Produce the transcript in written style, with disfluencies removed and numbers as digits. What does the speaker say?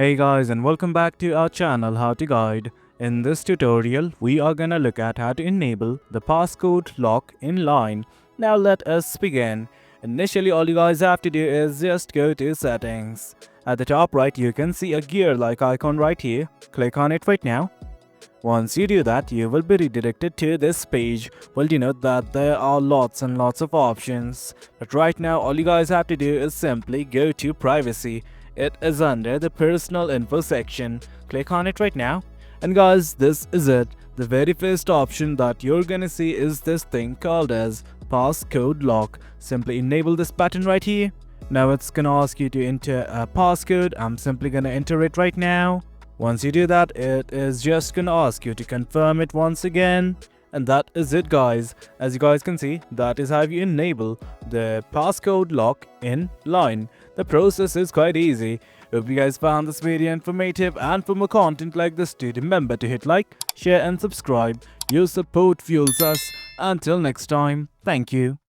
Hey guys, and welcome back to our channel How to Guide. In this tutorial, we are gonna look at how to enable the passcode lock in line. Now let us begin. Initially, all you guys have to do is just go to settings. At the top right, you can see a gear like icon right here. Click on it right now. Once you do that, you will be redirected to this page. Well, you know that there are lots and lots of options. But right now, all you guys have to do is simply go to privacy. It is under the personal info section. Click on it right now. And guys, this is it. The very first option that you're gonna see is this thing called as passcode lock. Simply enable this button right here. Now it's gonna ask you to enter a passcode. I'm simply gonna enter it right now. Once you do that, it is just gonna ask you to confirm it once again. And that is it, guys. As you guys can see, that is how you enable the passcode lock in line. The process is quite easy. Hope you guys found this video informative, and for more content like this, do remember to hit like, share and subscribe. Your support fuels us. Until next time, thank you.